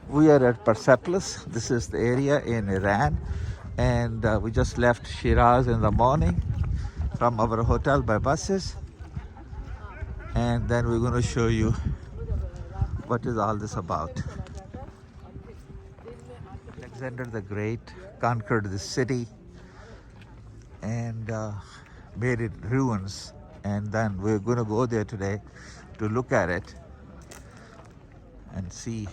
We are at Persepolis. This is the area in Iran, and we just left Shiraz in the morning from our hotel by buses, and then we're going to show you what is all this about. Alexander the Great conquered the city and made it ruins, and then we're going to go there today to look at it and see.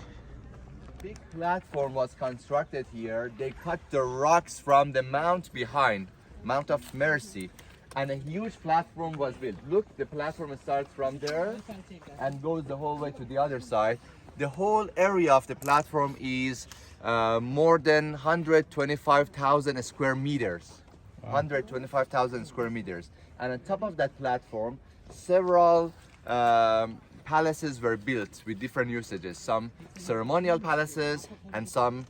Big platform was constructed here. They cut the rocks from the mount behind, Mount of Mercy, and a huge platform was built. Look, the platform starts from there and goes the whole way to the other side. The whole area of the platform is more than 125,000 square meters. 125,000 square meters. And on top of that platform, several palaces were built with different usages. Some ceremonial palaces and some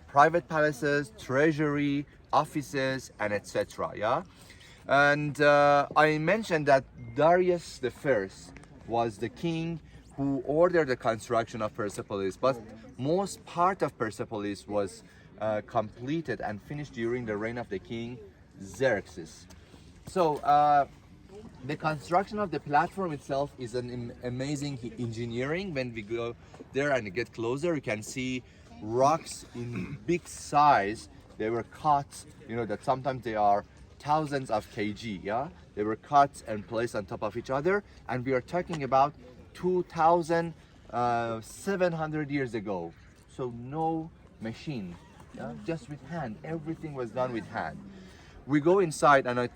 private palaces, treasury, offices, and etc. Yeah, and I mentioned that Darius the First was the king who ordered the construction of Persepolis, but most part of Persepolis was completed and finished during the reign of the king Xerxes. So the construction of the platform itself is an amazing engineering. When we go there and get closer, you can see rocks in big size. They were cut, you know, that sometimes they are thousands of kg, yeah? They were cut and placed on top of each other, and we are talking about 2,700 years ago. So no machine, yeah? Just with hand. Everything was done with hand. We go inside and I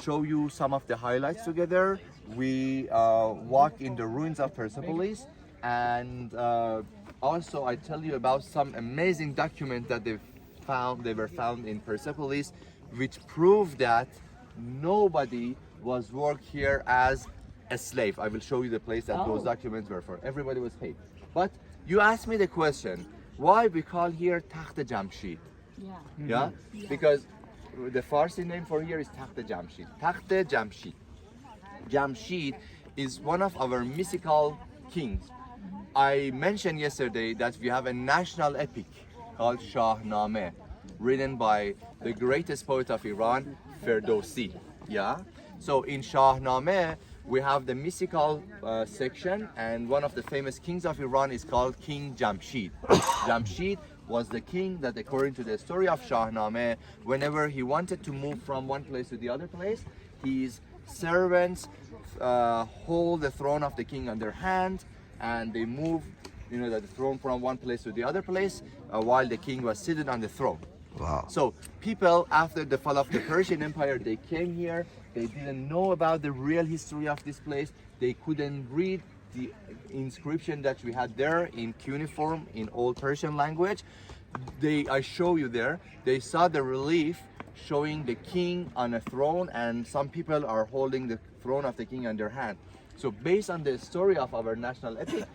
show you some of the highlights together. We walk in the ruins of Persepolis, and also I tell you about some amazing documents that they were found in Persepolis, which prove that nobody was worked here as a slave. I will show you the place that those documents were for. Everybody was paid. But you asked me the question, why we call here Takht Jamshid? Yeah? Because the Farsi name for here is Takht Jamshid. Takht Jamshid. Jamshid is one of our mythical kings. I mentioned yesterday that we have a national epic called Shahnameh, written by the greatest poet of Iran, Ferdowsi. Yeah. So in Shahnameh we have the mythical section, and one of the famous kings of Iran is called King Jamshid. Jamshid was the king that, according to the story of Shahnameh, whenever he wanted to move from one place to the other place, his servants hold the throne of the king on their hand, and they move, you know, the throne from one place to the other place while the king was seated on the throne. Wow. So people, after the fall of the Persian Empire, they came here. They didn't know about the real history of this place. They couldn't read the inscription that we had there in cuneiform, in Old Persian language. I show you there. They saw the relief showing the king on a throne, and some people are holding the throne of the king on their hand. So based on the story of our national epic,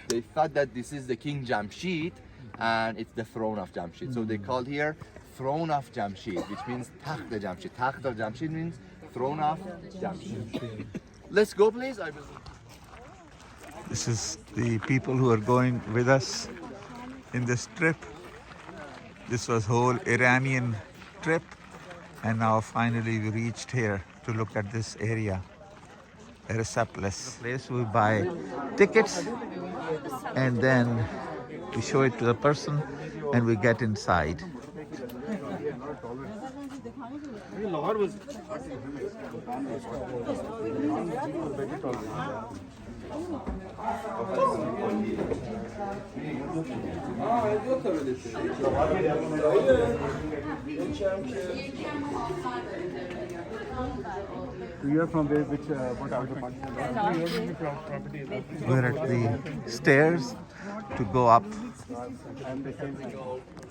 they thought that this is the King Jamshid, and it's the throne of Jamshid. So they called here throne of Jamshid, which means Takht Jamshid. Takht of Jamshid means throne of Jamshid. Let's go, please. This is the people who are going with us in this trip. This was whole Iranian trip, and now finally we reached here to look at this area, Persepolis. Place we buy tickets, and then we show it to the person, and we get inside. You are from where, which, what are the We're at the stairs to go up.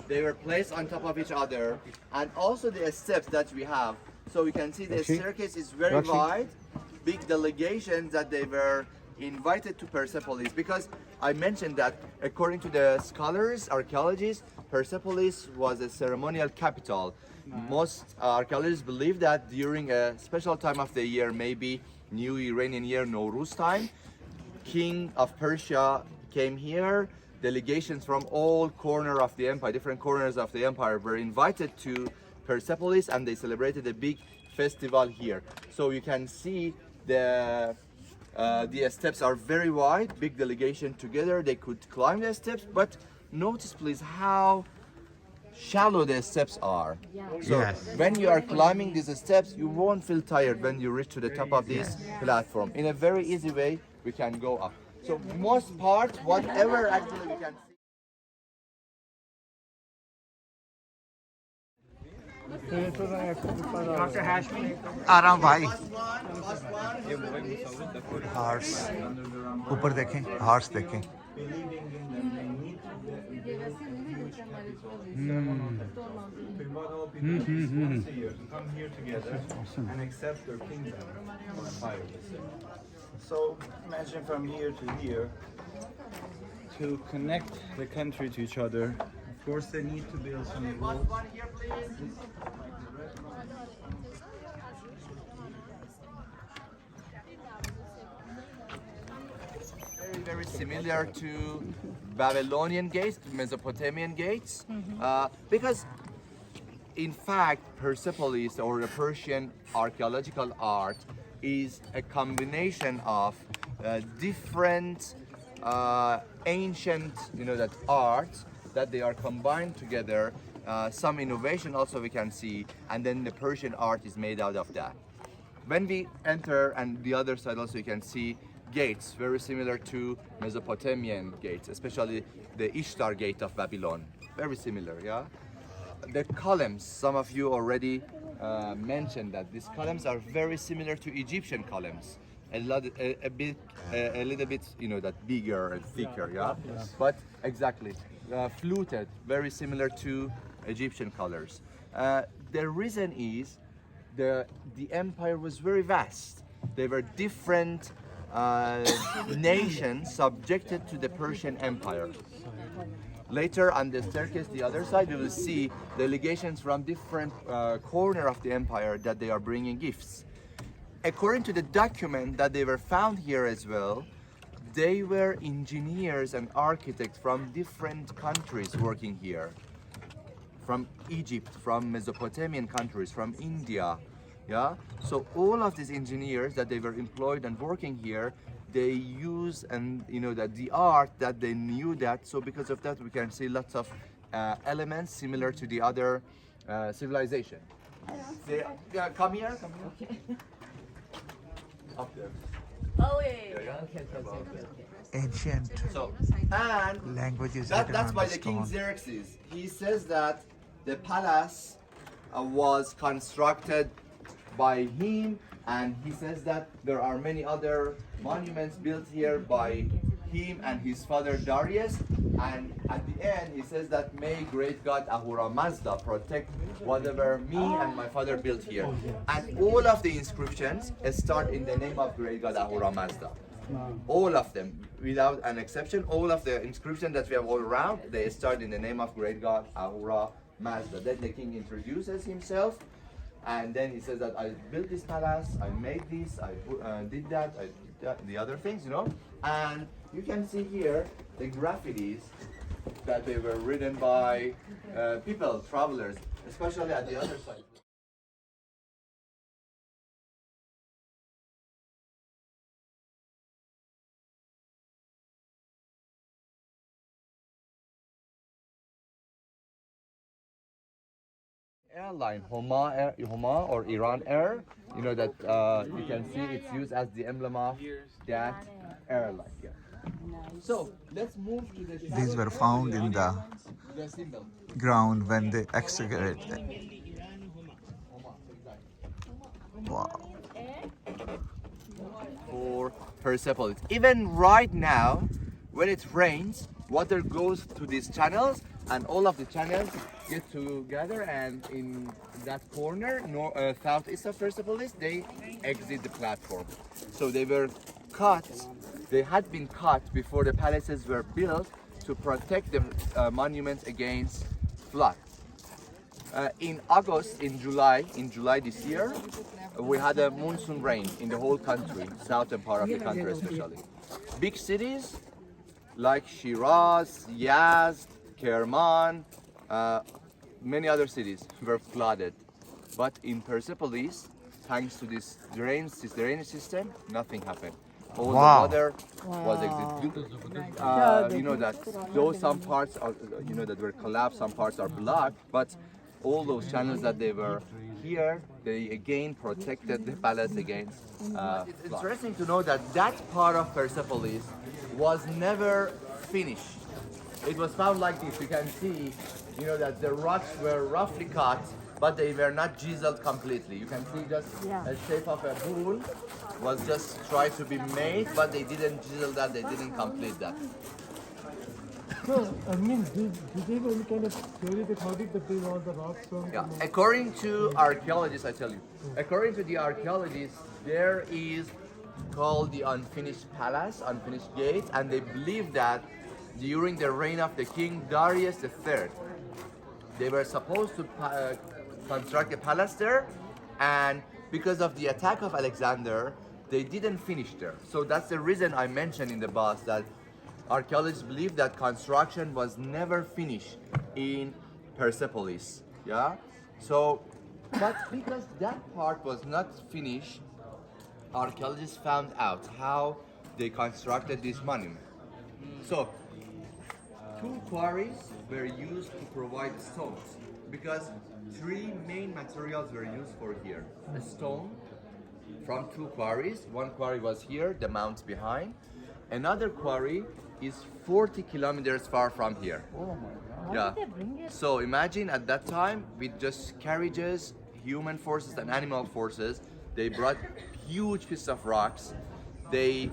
They were placed on top of each other, and also the steps that we have. So you can see the staircase is very wide. Big delegations that they were invited to Persepolis, because I mentioned that according to the scholars, archaeologists, Persepolis was a ceremonial capital. Most archaeologists believe that during a special time of the year, maybe New Iranian year, Nowruz time, King of Persia came here. delegations from all corners of the empire, different corners of the empire, were invited to Persepolis, and they celebrated a big festival here. So you can see the steps are very wide, big delegation together. They could climb the steps, but notice please how shallow the steps are. So Yes. when you are climbing these steps, you won't feel tired when you reach to the top of this platform. In a very easy way, we can go up. So most part, whatever actually we can see. आराम भाई horse ऊपर देखें horse देखें Come here together and accept their kingdom. So imagine from here to here, to connect the country to each other. Of course, they need to build some roads. Very similar to Babylonian gates, Mesopotamian gates, because in fact Persepolis, or the Persian archaeological art, is a combination of different ancient, that art that they are combined together. Some innovation also we can see, and then the Persian art is made out of that. When we enter, and the other side also you can see gates very similar to Mesopotamian gates, especially the Ishtar gate of Babylon. Very similar, yeah? The columns, some of you already mentioned that these columns are very similar to Egyptian columns. A little bit, that bigger and thicker, yeah? But exactly, fluted, very similar to Egyptian colors. The reason is the empire was very vast. There were different nations subjected to the Persian Empire. Later on the staircase, the other side, you will see delegations from different corners of the empire that they are bringing gifts. According to the document that they were found here as well, they were engineers and architects from different countries working here. From Egypt, from Mesopotamian countries, from India, yeah? So all of these engineers that they were employed and working here, they use and that the art that they knew that. So because of that, we can see lots of elements similar to the other civilization. Come here. Okay. Up there. Oh yeah. Okay. ancient So, and languages that's written on by the the king stone. Xerxes. He says that the palace was constructed by him, and he says that there are many other monuments built here by him and his father Darius. And at the end, he says that may great God Ahura Mazda protect whatever me and my father built here. And all of the inscriptions start in the name of great God Ahura Mazda. All of them, without an exception, all of the inscriptions that we have all around, they start in the name of great God Ahura Mazda. Then the king introduces himself, and then he says that I built this palace, I made this, I did that, I did that, the other things, And you can see here the graffitis that they were written by people, travelers, especially at the other side. Airline, Homa or Iran Air, that you can see it's used as the emblem of that airline. Yeah. So let's move to the These were found in the symbol. ground when they excavated them. Wow. For Persepolis. Even right now, when it rains, water goes through these channels, and all of the channels get together, and in that corner, southeast of Persepolis, they exit the platform. So they were cut, they had been cut before the palaces were built to protect the monuments against flood. In July this year, we had a monsoon rain in the whole country, southern part of the country especially. Big cities like Shiraz, Yazd, Kerman, many other cities were flooded. But in Persepolis, thanks to this drainage system, nothing happened. All the Wow. water was exited. You know that though some parts are, you know, that were collapsed, some parts are blocked, but all those channels that they were here, they again protected the palace against. It's interesting to know that that part of Persepolis was never finished. It was found like this. You can see, you know, that the rocks were roughly cut, but they were not chiseled completely. You can see just a shape of a bull was just tried to be made, but they didn't chisel that, they didn't complete that. So, I mean, did they have any kind of theory that how did they bring all the rocks from? Yeah, according to archaeologists, I tell you, according to the archaeologists, there is called the unfinished palace, unfinished gate, and they believe that during the reign of the king Darius III, they were supposed to construct a palace there, and because of the attack of Alexander, they didn't finish there. So that's the reason I mentioned in the bus that archaeologists believe that construction was never finished in Persepolis. Yeah. So, but because that part was not finished, archaeologists found out how they constructed this monument. So, two quarries were used to provide stones because three main materials were used for here. A stone from two quarries. One quarry was here, the mounts behind. Another quarry is 40 kilometers far from here. Oh my God. Yeah. So imagine at that time with just carriages, human forces and animal forces, they brought huge pieces of rocks. They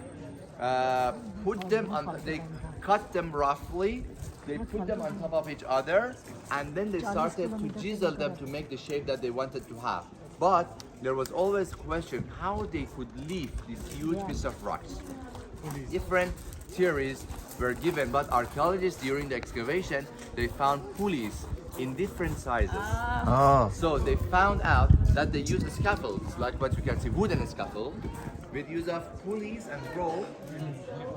put them on, they cut them roughly, they put them on top of each other, and then they started to chisel them to make the shape that they wanted to have. But there was always a question how they could lift this huge piece of rocks. Different theories were given, but archaeologists during the excavation, they found pulleys in different sizes. Oh, So they found out that they used scaffolds, like what you can see, wooden scaffold, with use of pulleys and rope,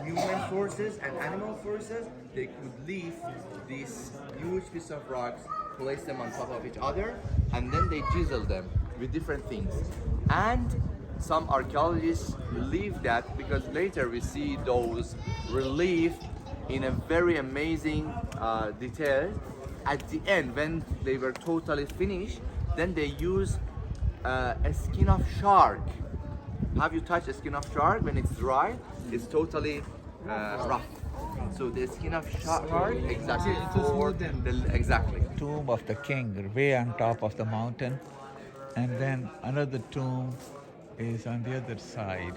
human forces and animal forces, they could lift this huge piece of rocks, place them on top of each other, and then they chisel them with different things. And some archaeologists believe that because later we see those relief in a very amazing detail. At the end, when they were totally finished, then they use a skin of shark. Have you touched a skin of shark? When it's dry, it's totally rough. So the skin of shark, exactly. Exactly. tomb of the king way on top of the mountain, and then another tomb is on the other side.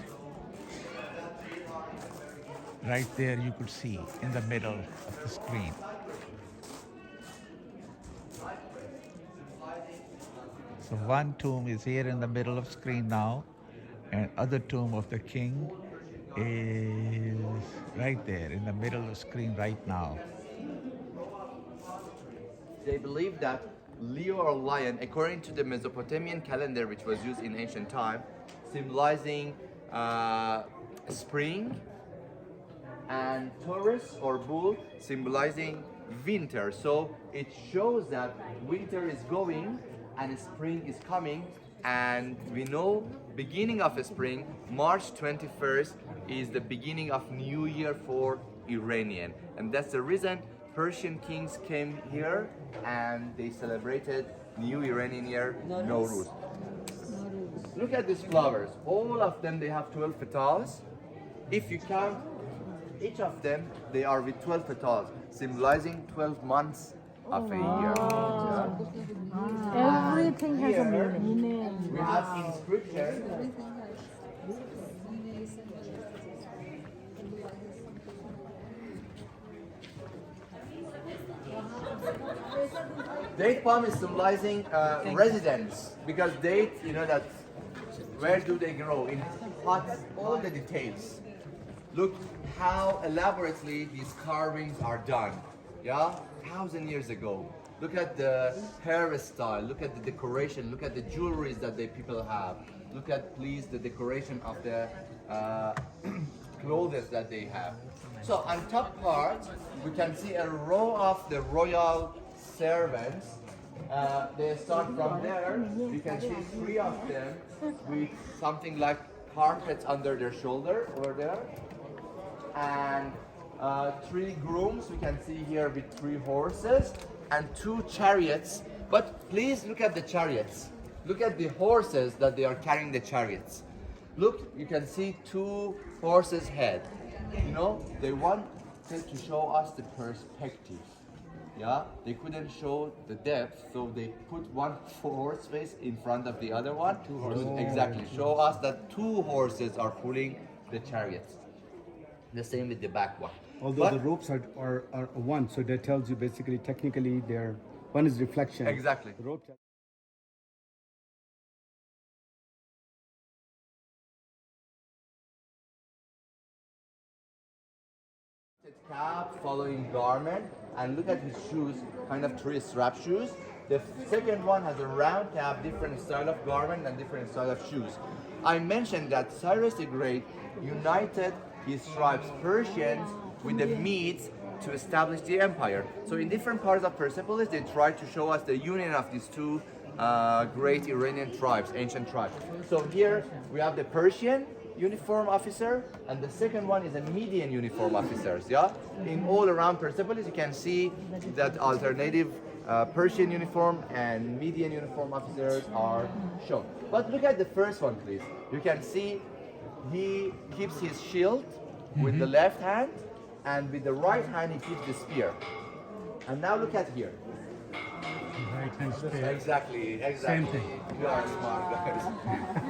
Right there you could see in the middle of the screen. So one tomb is here in the middle of screen now, and other tomb of the king is right there in the middle of screen right now. They believe that Leo or lion, according to the Mesopotamian calendar, which was used in ancient time, symbolizing spring, and Taurus or bull symbolizing winter. So it shows that winter is going and spring is coming, and we know beginning of spring, March 21st, is the beginning of New Year for Iranian, and that's the reason Persian kings came here and they celebrated New Iranian Year, Nowruz. Look at these flowers. All of them, they have 12 petals. If you count each of them, they are with 12 petals, symbolizing 12 months of a year. Everything has a Here, meaning. we have inscription. Date palm is symbolizing residence, because date, you know that where do they grow? In hot, all the details. Look how elaborately these carvings are done. Yeah, 1,000 years ago. Look at the hairstyle. Look at the decoration. Look at the jewelries that the people have. Look at, please, the decoration of the clothes that they have. So on top part, we can see a row of the royal servants. They start from there. You can see 3 of them with something like carpets under their shoulder over there. And 3 grooms we can see here with 3 horses and 2 chariots. But please look at the chariots. Look at the horses that they are carrying the chariots. Look, you can see 2 horses' head. You know, they wanted to show us the perspective. Yeah, they couldn't show the depth, so they put one horse face in front of the other one to exactly show us that 2 horses are pulling the chariots. The same with the back one. Although the ropes are one, so that tells you basically technically they're one is reflection. Exactly. The rope cap following garment, and look at his shoes, kind of 3 strap shoes. The second one has a round cap, different style of garment and different style of shoes. I mentioned that Cyrus the Great united his tribes, Persians with the Medes, to establish the empire. So in different parts of Persepolis, they tried to show us the union of these 2 great Iranian tribes, ancient tribes. So here we have the Persian uniform officer, and the second one is a Median uniform officers. Yeah, in all around Persepolis, you can see that alternative Persian uniform and Median uniform officers are shown. But look at the first one, please. You can see he keeps his shield with the left hand, and with the right hand he keeps the spear. And now look at here. Exactly. Same thing. You are smart guys.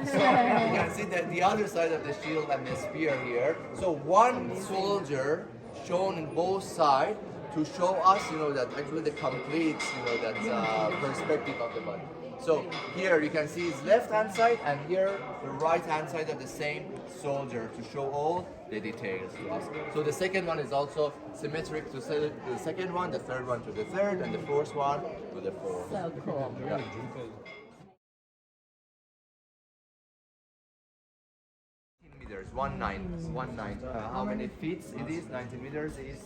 So you can see that the other side of the shield and the spear here. So one soldier shown in both sides to show us, you know, that actually the complete, you know, that perspective of the body. So here you can see his left hand side, and here the right hand side of the same soldier to show all the details to us. So the second one is also symmetric to the second one, the third one to the third, and the fourth one to the fourth. So cool. Yeah. Meters, 19. How many feet it is? 19 meters is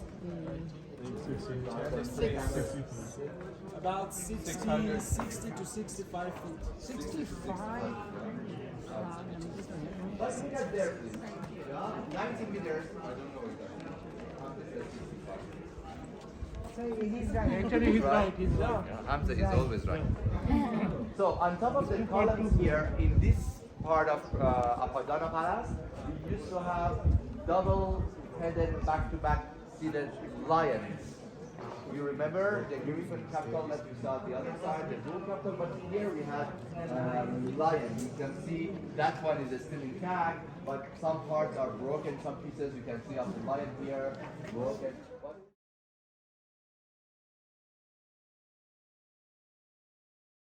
About 60 to 65 feet. 65. Let's look at there, please. 19 meters. I don't know Actually, he's right. He's right. Hamza is always right. So on top of the columns here, in this part of Apadana Palace, we used to have double-headed, back-to-back seated lions. You remember the Griffin capital that you saw on the other side, the bull capital, but here we have lion. You can see that one is still intact, but some parts are broken, some pieces you can see of the lion here broken. But